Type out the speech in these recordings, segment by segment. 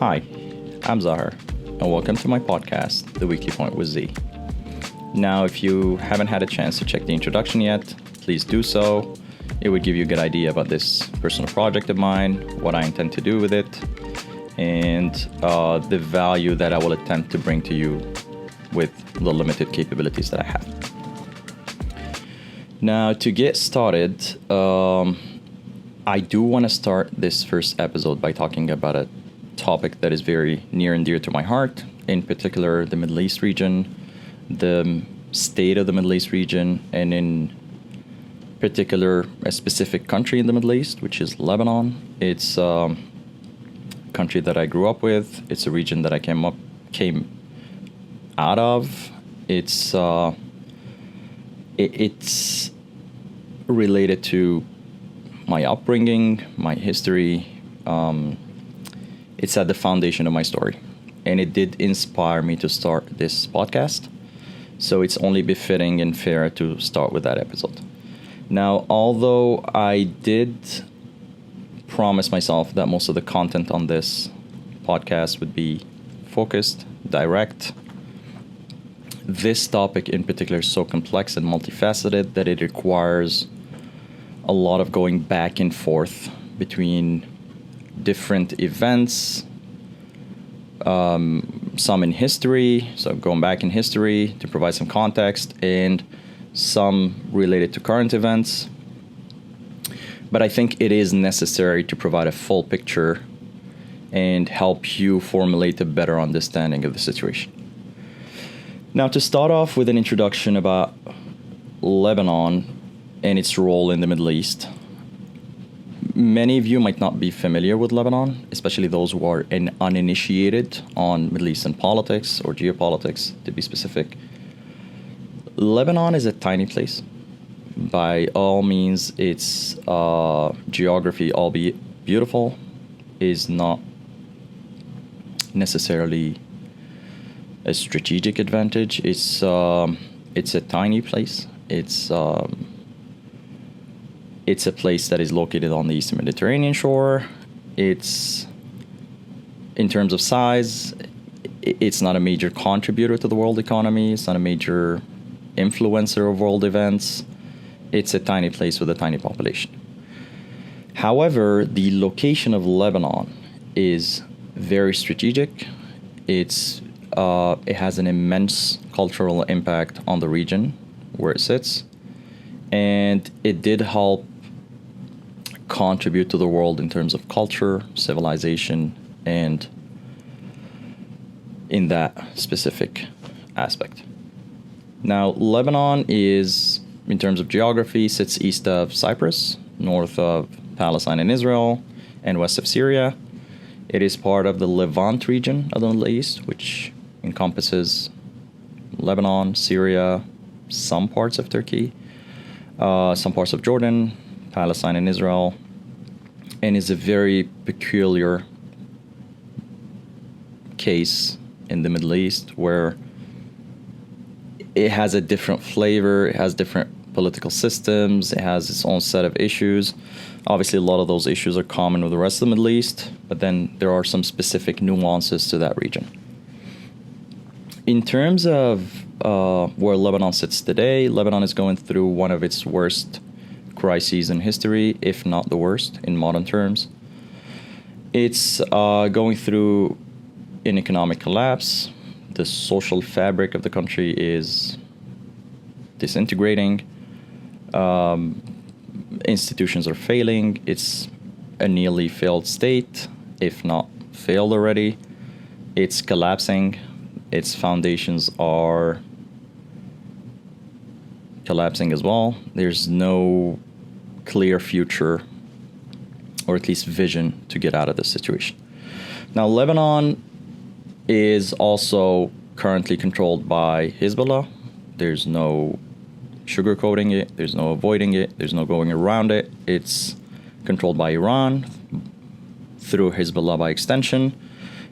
Hi, I'm Zahar, and welcome to my podcast, The Weekly Point with Z. Now, if you haven't had a chance to check the introduction yet, please do so. It would give you a good idea about this personal project of mine, what I intend to do with it, and the value that I will attempt to bring to you with the limited capabilities that I have. Now, to get started, I do want to start this first episode by talking about a topic that is very near and dear to my heart, in particular the Middle East region, the state of the Middle East region, and in particular a specific country in the Middle East, which is Lebanon. It's a country that I grew up with. It's a region that I came out of. It's related to my upbringing, my history. It's at the foundation of my story, and it did inspire me to start this podcast. So it's only befitting and fair to start with that episode. Now, although I did promise myself that most of the content on this podcast would be focused, direct, this topic in particular is so complex and multifaceted that it requires a lot of going back and forth between different events, some in history, so going back in history to provide some context, and some related to current events. But I think it is necessary to provide a full picture and help you formulate a better understanding of the situation. Now, to start off with an introduction about Lebanon and its role in the Middle East. Many of you might not be familiar with Lebanon, especially those who are uninitiated on Middle Eastern politics or geopolitics, to be specific. Lebanon is a tiny place. By all means, its geography, albeit beautiful, is not necessarily a strategic advantage. It's a tiny place. It's a place that is located on the Eastern Mediterranean shore. It's, in terms of size, it's not a major contributor to the world economy. It's not a major influencer of world events. It's a tiny place with a tiny population. However, the location of Lebanon is very strategic. It has an immense cultural impact on the region where it sits, and it did help contribute to the world in terms of culture, civilization, and in that specific aspect. Now, Lebanon is, in terms of geography, sits east of Cyprus, north of Palestine and Israel, and west of Syria. It is part of the Levant region of the Middle East, which encompasses Lebanon, Syria, some parts of Turkey, some parts of Jordan, Palestine and Israel, and is a very peculiar case in the Middle East where it has a different flavor, it has different political systems, it has its own set of issues. Obviously, a lot of those issues are common with the rest of the Middle East, but then there are some specific nuances to that region. In terms of where Lebanon sits today, Lebanon is going through one of its worst crises in history, if not the worst in modern terms. It's going through an economic collapse. The social fabric of the country is disintegrating. Institutions are failing. It's a nearly failed state, if not failed already. It's collapsing. Its foundations are collapsing as well. There's no clear future, or at least vision, to get out of this situation. Now, Lebanon is also currently controlled by Hezbollah. There's no sugarcoating it. There's no avoiding it. There's no going around it. It's controlled by Iran through Hezbollah by extension.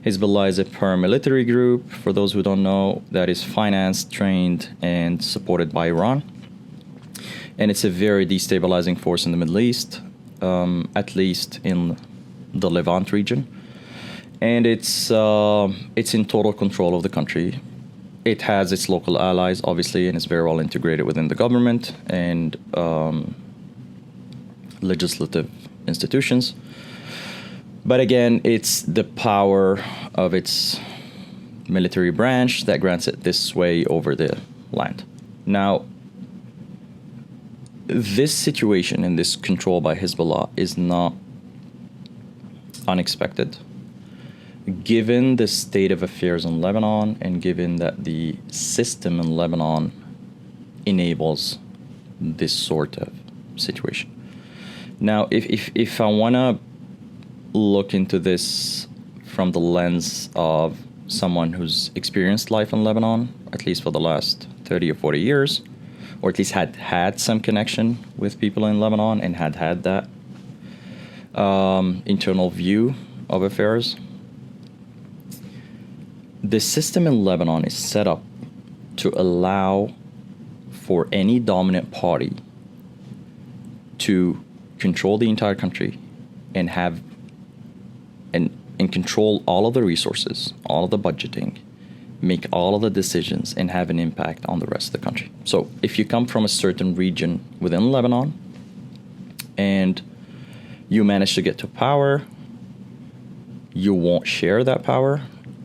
Hezbollah is a paramilitary group, for those who don't know, that is financed, trained, and supported by Iran. And it's a very destabilizing force in the Middle East, at least in the Levant region. and it's in total control of the country. It has its local allies, obviously, and is very well integrated within the government and legislative institutions. But again, it's the power of its military branch that grants it this sway over the land. Now, this situation and this control by Hezbollah is not unexpected, given the state of affairs in Lebanon and given that the system in Lebanon enables this sort of situation. Now, if I want to look into this from the lens of someone who's experienced life in Lebanon, at least for the last 30 or 40 years, or at least had some connection with people in Lebanon and had that internal view of affairs, the system in Lebanon is set up to allow for any dominant party to control the entire country and have and control all of the resources, all of the budgeting, make all of the decisions, and have an impact on the rest of the country. So if you come from a certain region within Lebanon and you manage to get to power, you won't share that power,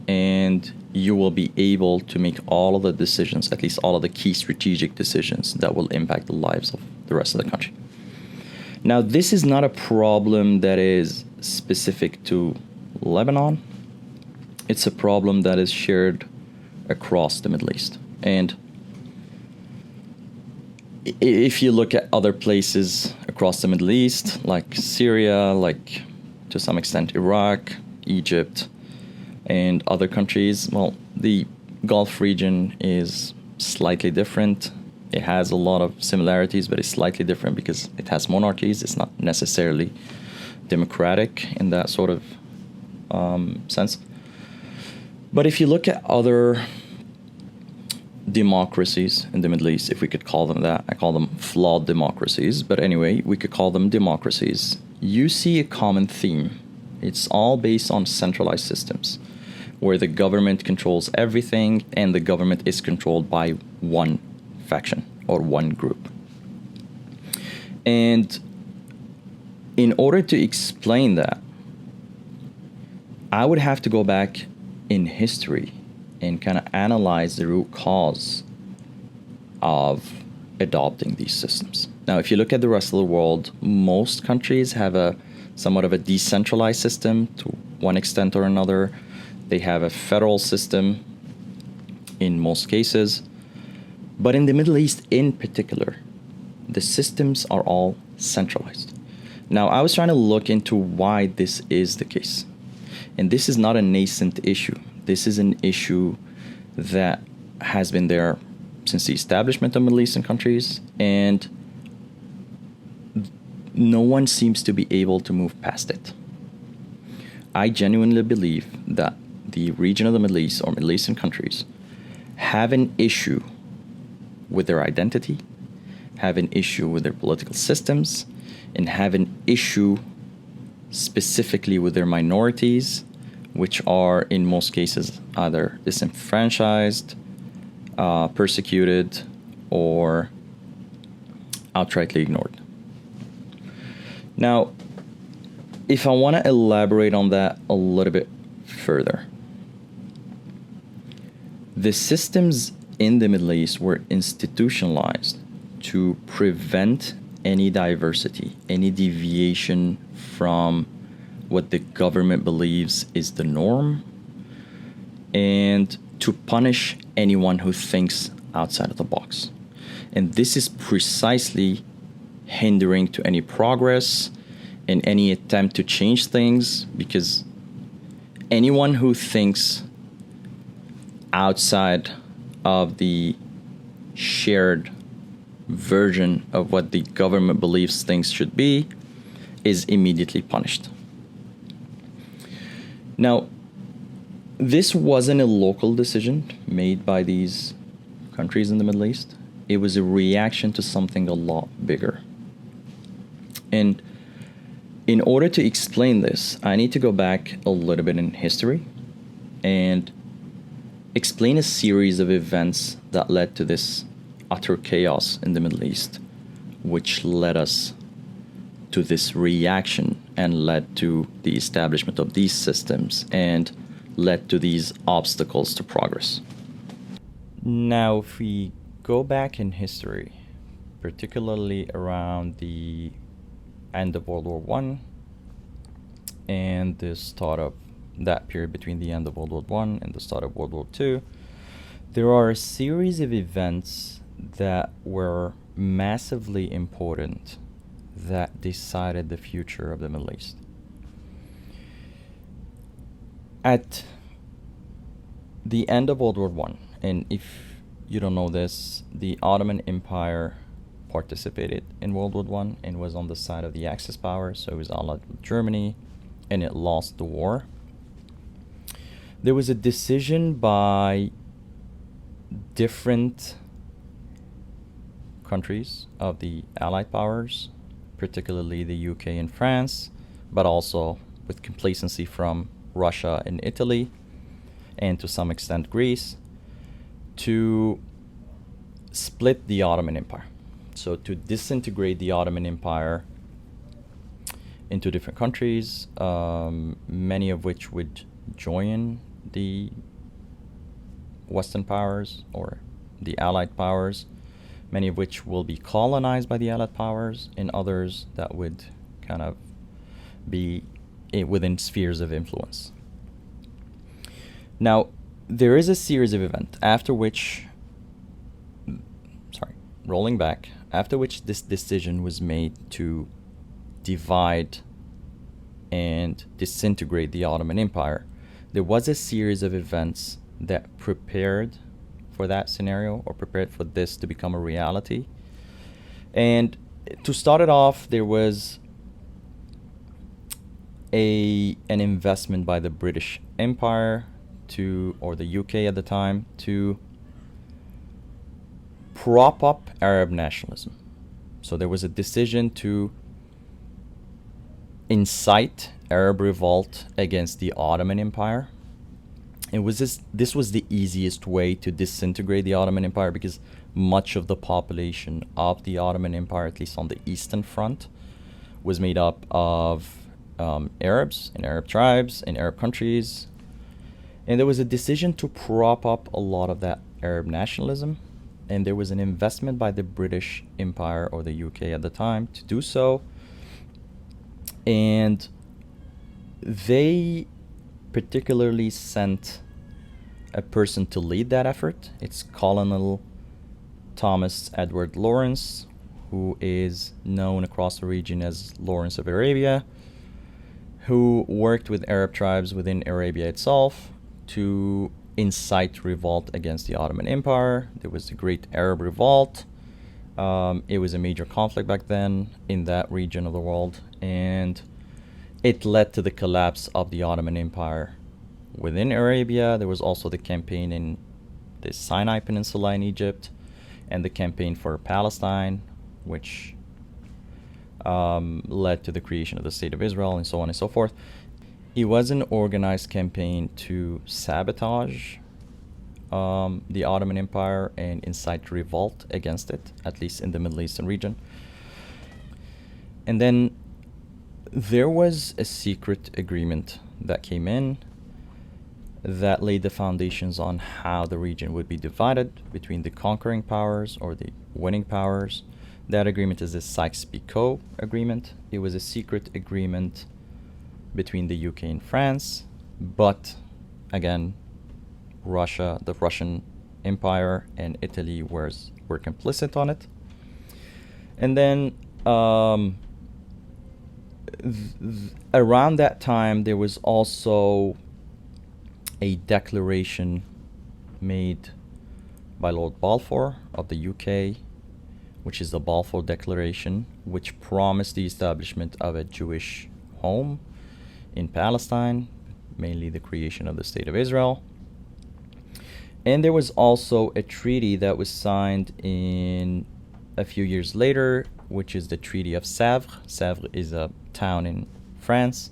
and you will be able to make all of the decisions, at least all of the key strategic decisions that will impact the lives of the rest of the country. Now, this is not a problem that is specific to Lebanon. It's a problem that is shared across the Middle East. And if you look at other places across the Middle East, like Syria, like to some extent Iraq, Egypt, and other countries, well, the Gulf region is slightly different. It has a lot of similarities, but it's slightly different because it has monarchies. It's not necessarily democratic in that sort of sense. But if you look at other democracies in the Middle East, if we could call them that, I call them flawed democracies, but anyway, we could call them democracies, you see a common theme. It's all based on centralized systems where the government controls everything and the government is controlled by one faction or one group. And in order to explain that, I would have to go back in history and kind of analyze the root cause of adopting these systems. Now, if you look at the rest of the world, most countries have a somewhat of a decentralized system to one extent or another. They have a federal system in most cases. But in the Middle East in particular, the systems are all centralized. Now, I was trying to look into why this is the case. And this is not a nascent issue. This is an issue that has been there since the establishment of Middle Eastern countries, and no one seems to be able to move past it. I genuinely believe that the region of the Middle East or Middle Eastern countries have an issue with their identity, have an issue with their political systems, and have an issue specifically with their minorities, which are in most cases either disenfranchised, persecuted, or outrightly ignored. Now, if I want to elaborate on that a little bit further, the systems in the Middle East were institutionalized to prevent any diversity, any deviation from what the government believes is the norm, and to punish anyone who thinks outside of the box. And this is precisely hindering to any progress and any attempt to change things, because anyone who thinks outside of the shared version of what the government believes things should be is immediately punished. Now, this wasn't a local decision made by these countries in the Middle East. It was a reaction to something a lot bigger. And in order to explain this, I need to go back a little bit in history and explain a series of events that led to this utter chaos in the Middle East, which led us to this reaction and led to the establishment of these systems and led to these obstacles to progress. Now, if we go back in history, particularly around the end of World War I and the start of that period between the end of World War I and the start of World War II, there are a series of events that were massively important that decided the future of the Middle East. At the end of World War I, and if you don't know this, the Ottoman Empire participated in World War I and was on the side of the Axis powers, so it was allied with Germany, and it lost the war. There was a decision by different countries of the Allied powers, particularly the UK and France, but also with complacency from Russia and Italy, and to some extent Greece, to split the Ottoman Empire. So to disintegrate the Ottoman Empire into different countries, many of which would join the Western powers or the Allied powers, many of which will be colonized by the Allied powers, and others that would kind of be within spheres of influence. Now, there is a series of events after which, rolling back, after which this decision was made to divide and disintegrate the Ottoman Empire. There was a series of events that prepared for that scenario, or prepared for this to become a reality. And to start it off, there was an investment by the British Empire or the UK at the time, to prop up Arab nationalism. So there was a decision to incite Arab revolt against the Ottoman Empire. This was the easiest way to disintegrate the Ottoman Empire, because much of the population of the Ottoman Empire, at least on the Eastern Front, was made up of Arabs and Arab tribes and Arab countries. And there was a decision to prop up a lot of that Arab nationalism. And there was an investment by the British Empire, or the UK at the time, to do so. And they particularly sent a person to lead that effort. It's Colonel Thomas Edward Lawrence, who is known across the region as Lawrence of Arabia, who worked with Arab tribes within Arabia itself to incite revolt against the Ottoman Empire. There was the Great Arab Revolt. It was a major conflict back then in that region of the world, and it led to the collapse of the Ottoman Empire within Arabia. There was also the campaign in the Sinai Peninsula in Egypt, and the campaign for Palestine, which led to the creation of the State of Israel, and so on and so forth. It was an organized campaign to sabotage the Ottoman Empire and incite revolt against it, at least in the Middle Eastern region. And then there was a secret agreement that came in that laid the foundations on how the region would be divided between the conquering powers or the winning powers. That agreement is the Sykes-Picot Agreement. It was a secret agreement between the UK and France, but again, the Russian Empire and Italy were complicit on it. And then around that time, there was also a declaration made by Lord Balfour of the UK, which is the Balfour Declaration, which promised the establishment of a Jewish home in Palestine, mainly the creation of the State of Israel. And there was also a treaty that was signed in a few years later, which is the Treaty of Sèvres. Sèvres is a town in France,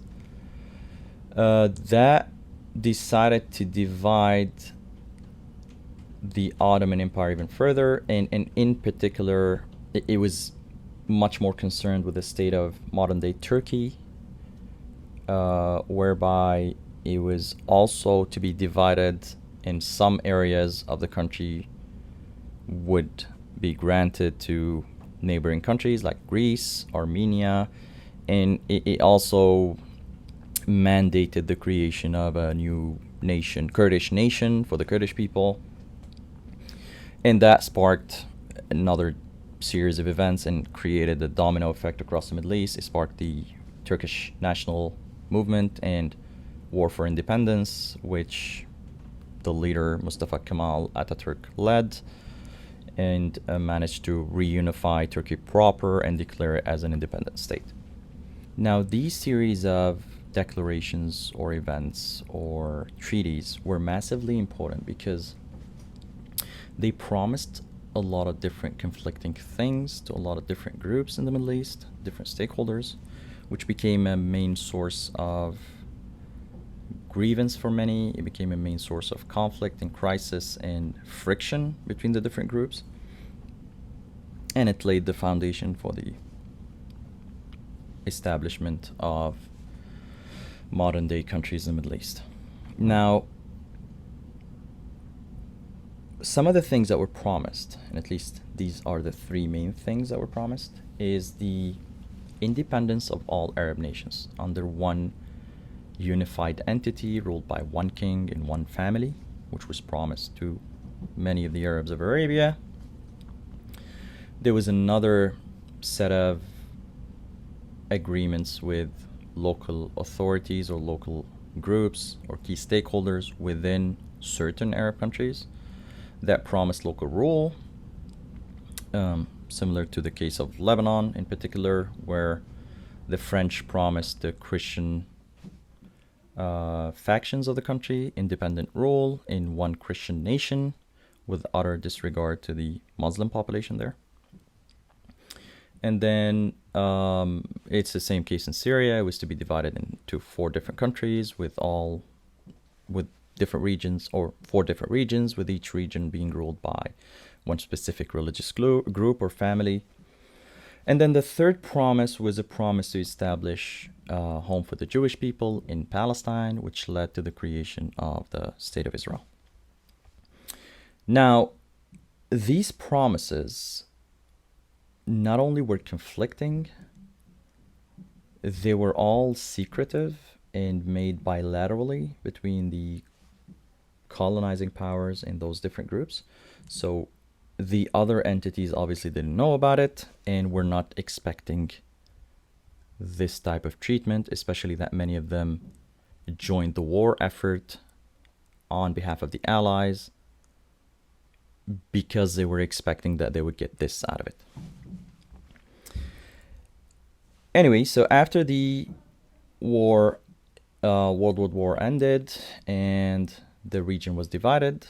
that decided to divide the Ottoman Empire even further, and in particular, it was much more concerned with the state of modern day Turkey, whereby it was also to be divided in some areas of the country would be granted to neighboring countries like Greece, Armenia, and it also mandated the creation of a new nation, Kurdish nation for the Kurdish people. And that sparked another series of events and created a domino effect across the Middle East. It sparked the Turkish national movement and war for independence, which the leader Mustafa Kemal Ataturk led, and managed to reunify Turkey proper and declare it as an independent state. Now, these series of declarations or events or treaties were massively important because they promised a lot of different conflicting things to a lot of different groups in the Middle East, different stakeholders, which became a main source of grievance for many. It became a main source of conflict and crisis and friction between the different groups. And it laid the foundation for the establishment of modern day countries in the Middle East. Now, some of the things that were promised, and at least these are the three main things that were promised, is the independence of all Arab nations under one unified entity ruled by one king and one family, which was promised to many of the Arabs of Arabia. There was another set of agreements with local authorities or local groups or key stakeholders within certain Arab countries that promised local rule, similar to the case of Lebanon in particular, where the French promised the Christian factions of the country independent rule in one Christian nation with utter disregard to the Muslim population there. And then it's the same case in Syria. It was to be divided into 4 different countries with different regions, or 4 different regions, with each region being ruled by one specific religious group or family. And then the third promise was a promise to establish a home for the Jewish people in Palestine, which led to the creation of the State of Israel. Now, these promises not only were conflicting, they were all secretive and made bilaterally between the colonizing powers in those different groups. So the other entities obviously didn't know about it and were not expecting this type of treatment, especially that many of them joined the war effort on behalf of the Allies because they were expecting that they would get this out of it. Anyway, so after the war, World War ended and the region was divided,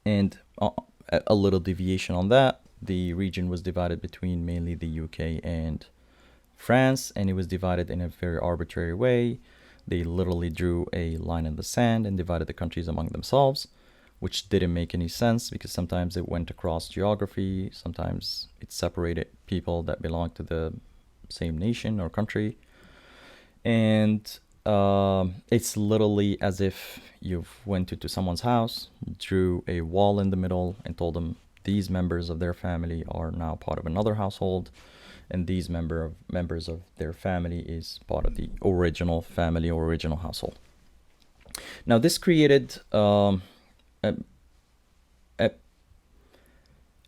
and a little deviation on that, the region was divided between mainly the UK and France, and it was divided in a very arbitrary way. They literally drew a line in the sand and divided the countries among themselves, which didn't make any sense because sometimes it went across geography, sometimes it separated people that belonged to the same nation or country. And it's literally as if you went to someone's house, drew a wall in the middle, and told them these members of their family are now part of another household, and these members of their family is part of the original family or original household. Now, this created a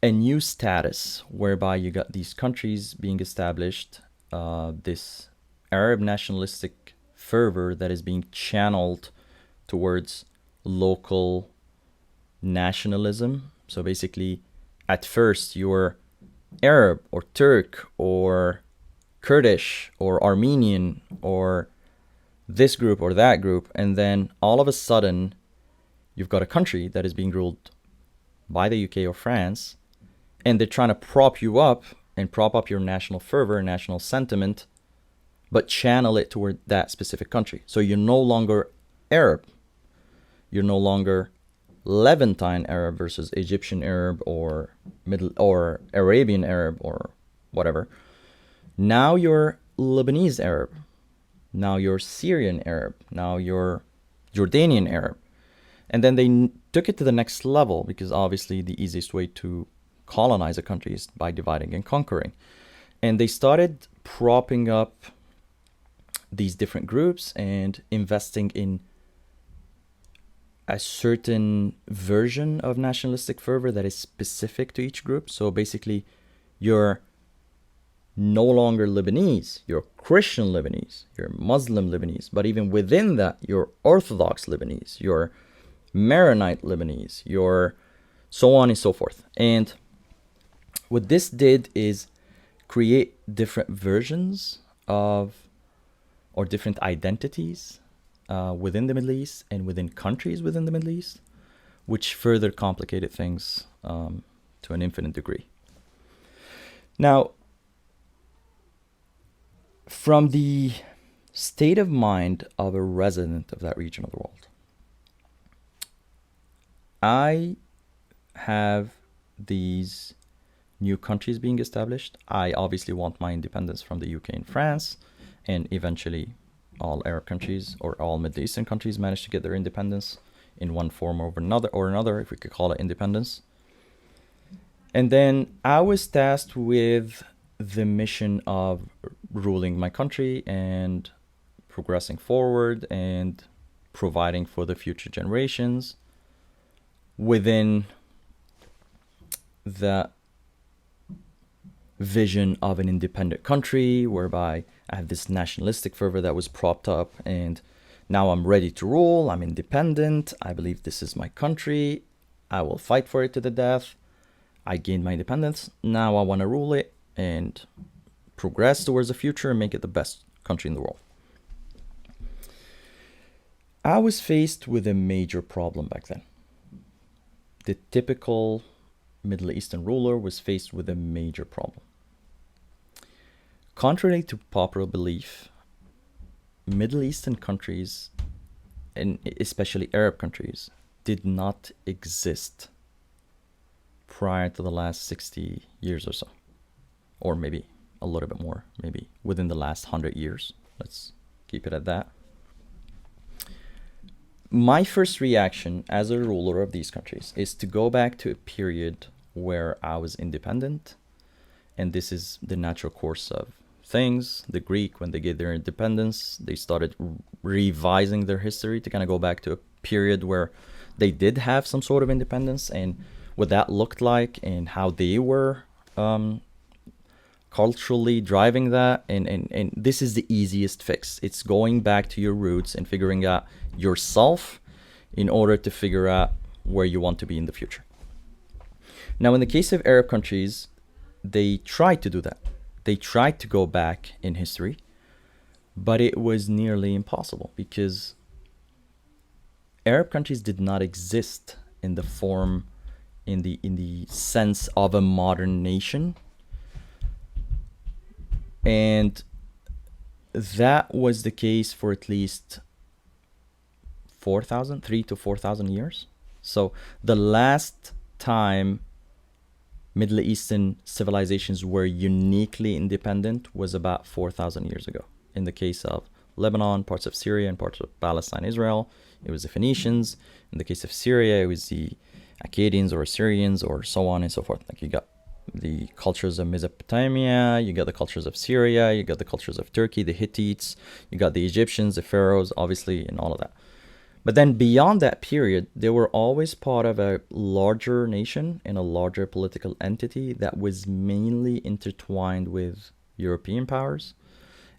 new status whereby you got these countries being established, this Arab nationalistic fervor that is being channeled towards local nationalism. So basically, at first you're Arab or Turk or Kurdish or Armenian or this group or that group, and then all of a sudden you've got a country that is being ruled by the UK or France, and they're trying to prop you up and prop up your national fervor, national sentiment but channel it toward that specific country. So you're no longer Arab. You're no longer Levantine Arab versus Egyptian Arab or Arabian Arab or whatever. Now you're Lebanese Arab. Now you're Syrian Arab. Now you're Jordanian Arab. And then they took it to the next level, because obviously the easiest way to colonize a country is by dividing and conquering. And they started propping up these different groups and investing in a certain version of nationalistic fervor that is specific to each group. So basically, you're no longer Lebanese, you're Christian Lebanese, you're Muslim Lebanese, but even within that, you're Orthodox Lebanese, you're Maronite Lebanese, you're so on and so forth. And what this did is create different versions of, or different identities within the Middle East and within countries within the Middle East, which further complicated things to an infinite degree. Now, from the state of mind of a resident of that region of the world, I have these new countries being established. I obviously want my independence from the UK and France, and eventually all Arab countries or all Middle Eastern countries manage to get their independence in one form or another, if we could call it independence. And then I was tasked with the mission of ruling my country and progressing forward and providing for the future generations within the vision of an independent country, whereby I have this nationalistic fervor that was propped up, and now I'm ready to rule. I'm independent. I believe this is my country. I will fight for it to the death. I gained my independence. Now I want to rule it and progress towards the future and make it the best country in the world. I was faced with a major problem back then. The typical Middle Eastern ruler was faced with a major problem. Contrary to popular belief, Middle Eastern countries, and especially Arab countries, did not exist prior to the last 60 years or so. Or maybe a little bit more, maybe within the last 100 years. Let's keep it at that. My first reaction as a ruler of these countries is to go back to a period where I was independent, and this is the natural course of things. The Greek, when they get their independence, they started revising their history to kind of go back to a period where they did have some sort of independence, and what that looked like and how they were culturally driving that. And this is the easiest fix. It's going back to your roots and figuring out yourself in order to figure out where you want to be in the future. Now, in the case of Arab countries, they tried to do that. They tried to go back in history, but it was nearly impossible, because Arab countries did not exist in the form, in the sense of a modern nation. And that was the case for at least 3 to 4,000 years. So the last time Middle Eastern civilizations were uniquely independent was about 4,000 years ago. In the case of Lebanon, parts of Syria, and parts of Palestine, Israel, it was the Phoenicians. In the case of Syria, it was the Akkadians or Assyrians, or so on and so forth. Like, you got the cultures of Mesopotamia, you got the cultures of Syria, you got the cultures of Turkey, the Hittites, you got the Egyptians, the pharaohs, obviously, and all of that. But then beyond that period, they were always part of a larger nation and a larger political entity that was mainly intertwined with European powers.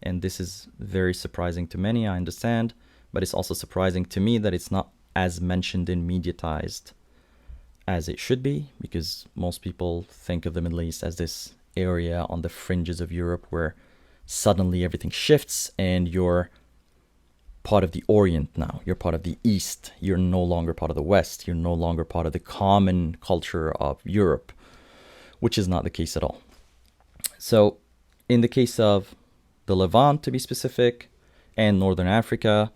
And this is very surprising to many, I understand, but it's also surprising to me that it's not as mentioned and mediatized as it should be, because most people think of the Middle East as this area on the fringes of Europe where suddenly everything shifts and you're part of the Orient now. You're part of the East. You're no longer part of the West. You're no longer part of the common culture of Europe, which is not the case at all. So in the case of the Levant to be specific, and Northern Africa.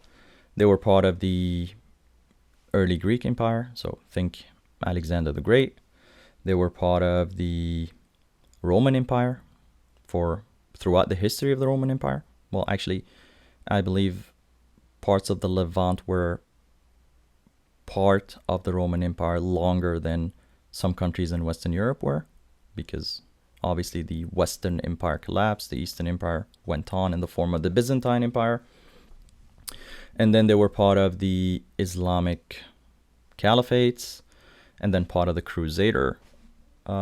They were part of the early Greek Empire, so think Alexander the Great. They were part of the Roman Empire for throughout the history of the Roman Empire. Well, actually, I believe parts of the Levant were part of the Roman Empire longer than some countries in Western Europe were, because obviously the Western Empire collapsed, the Eastern Empire went on in the form of the Byzantine Empire, and then they were part of the Islamic caliphates, and then part of the Crusader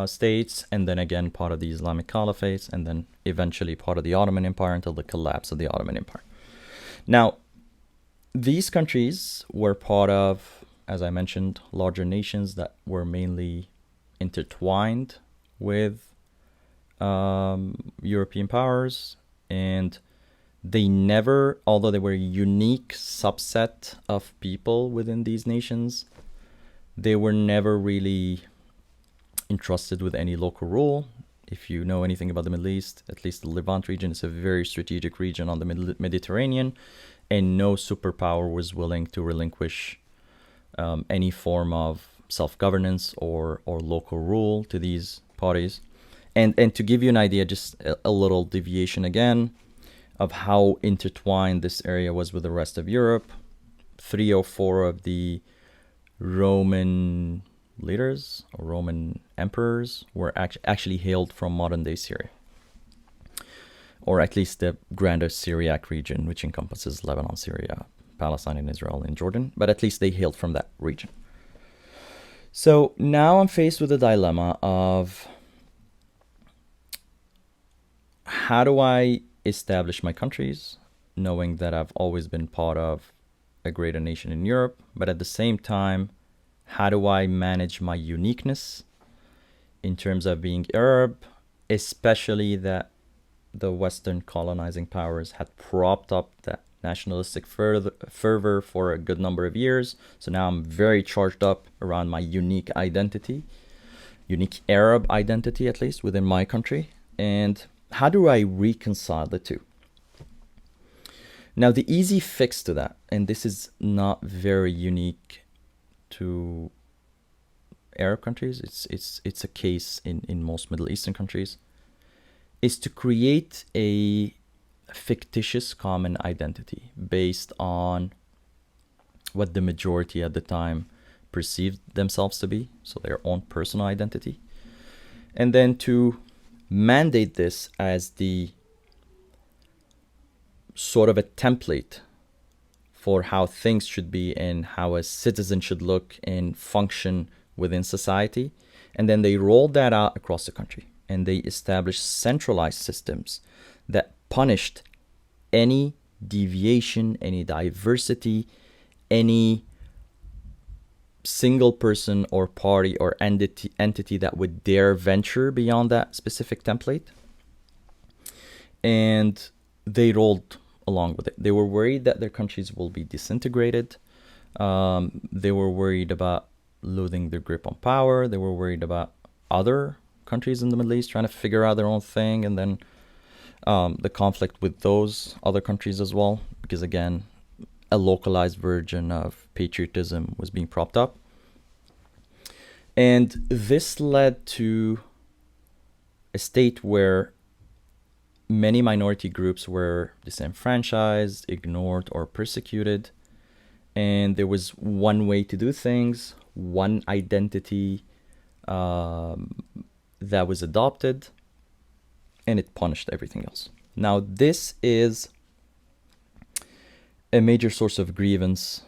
states, and then again part of the Islamic caliphates, and then eventually part of the Ottoman Empire until the collapse of the Ottoman Empire. Now, these countries were part of, as I mentioned, larger nations that were mainly intertwined with European powers, and they never, although they were a unique subset of people within these nations, they were never really entrusted with any local rule. If you know anything about the Middle East, at least the Levant region is a very strategic region on the Mediterranean, and no superpower was willing to relinquish any form of self-governance or local rule to these parties. And to give you an idea, just a little deviation again of how intertwined this area was with the rest of Europe, 3 or 4 of the Roman leaders or Roman emperors were actually hailed from modern-day Syria, or at least the grander Syriac region, which encompasses Lebanon, Syria, Palestine, and Israel, and Jordan, but at least they hailed from that region. So now I'm faced with a dilemma of how do I establish my countries, knowing that I've always been part of a greater nation in Europe, but at the same time, how do I manage my uniqueness in terms of being Arab, especially that the Western colonizing powers had propped up that nationalistic fervor for a good number of years. So now I'm very charged up around my unique identity, unique Arab identity, at least within my country. And how do I reconcile the two? Now, the easy fix to that, and this is not very unique to Arab countries, it's a case in most Middle Eastern countries, is to create a fictitious common identity based on what the majority at the time perceived themselves to be, so their own personal identity, and then to mandate this as the sort of a template for how things should be and how a citizen should look and function within society. And then they rolled that out across the country, and they established centralized systems that punished any deviation, any diversity, any single person or party or entity that would dare venture beyond that specific template. And they rolled along with it. They were worried that their countries will be disintegrated. They were worried about losing their grip on power. They were worried about other countries in the Middle East trying to figure out their own thing, and then the conflict with those other countries as well, because again, a localized version of patriotism was being propped up. And this led to a state where many minority groups were disenfranchised, ignored, or persecuted. And there was one way to do things, one identity that was adopted, and it punished everything else. Now, this is a major source of grievance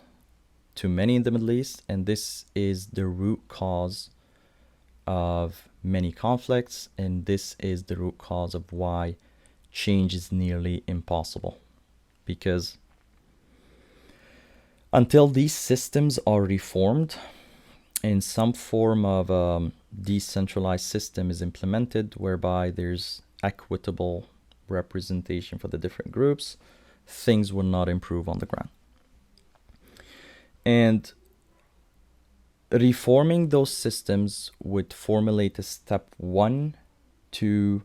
to many in the Middle East, and this is the root cause of many conflicts, and this is the root cause of why change is nearly impossible. Because until these systems are reformed and some form of decentralized system is implemented whereby there's equitable representation for the different groups, things will not improve on the ground. And reforming those systems would formulate a step one to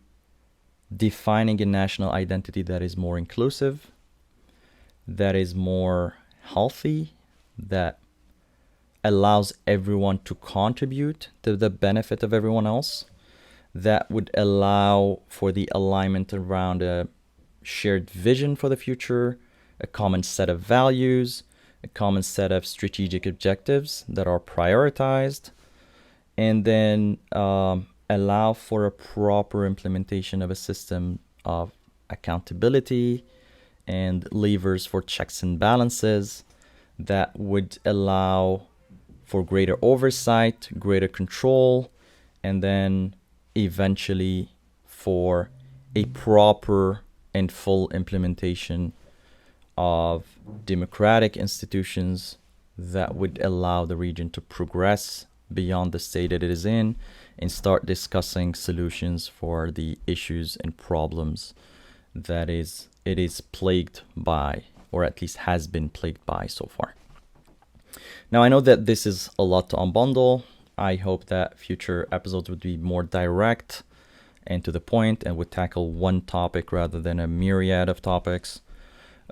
defining a national identity that is more inclusive, that is more healthy, that allows everyone to contribute to the benefit of everyone else, that would allow for the alignment around a shared vision for the future, a common set of values, a common set of strategic objectives that are prioritized, and then allow for a proper implementation of a system of accountability and levers for checks and balances that would allow for greater oversight, greater control, and then eventually for a proper and full implementation of democratic institutions that would allow the region to progress beyond the state that it is in and start discussing solutions for the issues and problems that it is plagued by, or at least has been plagued by so far. Now, I know that this is a lot to unbundle. I hope that future episodes would be more direct and to the point and would tackle one topic rather than a myriad of topics.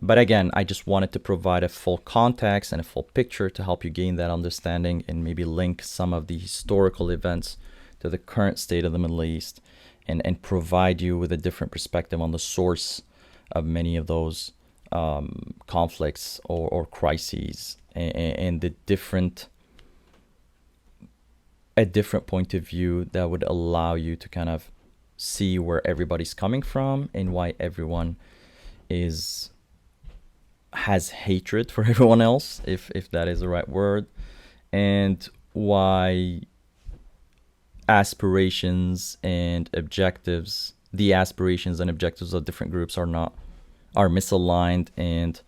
But again, I just wanted to provide a full context and a full picture to help you gain that understanding and maybe link some of the historical events to the current state of the Middle East and provide you with a different perspective on the source of many of those conflicts or crises and a different point of view that would allow you to kind of see where everybody's coming from and why everyone has hatred for everyone else, if that is the right word, and why the aspirations and objectives of different groups are misaligned and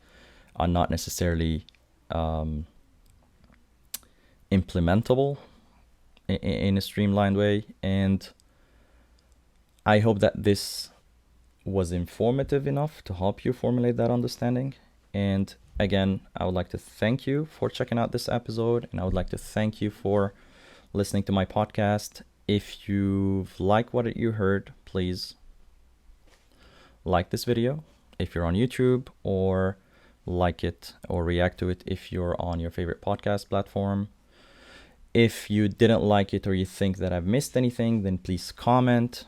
are not necessarily implementable in a streamlined way. And I hope that this was informative enough to help you formulate that understanding. And again, I would like to thank you for checking out this episode, and I would like to thank you for listening to my podcast. If you've liked what you heard, please like this video if you're on YouTube, or like it or react to it if you're on your favorite podcast platform. If you didn't like it or you think that I've missed anything, then please comment,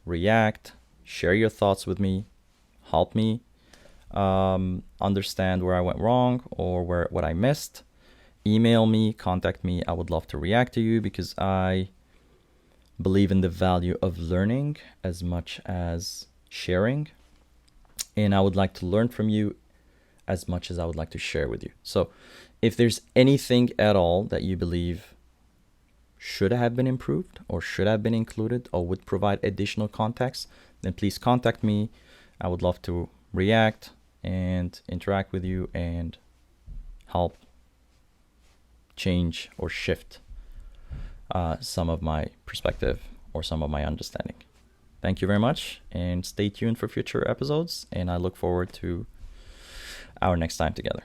react, share your thoughts with me, help me understand where I went wrong or what I missed. Email me, contact me. I would love to react to you because I believe in the value of learning as much as sharing. And I would like to learn from you as much as I would like to share with you. So if there's anything at all that you believe should have been improved or should have been included or would provide additional context, then please contact me. I would love to react and interact with you and help change or shift some of my perspective or some of my understanding. Thank you very much, and stay tuned for future episodes, and I look forward to our next time together.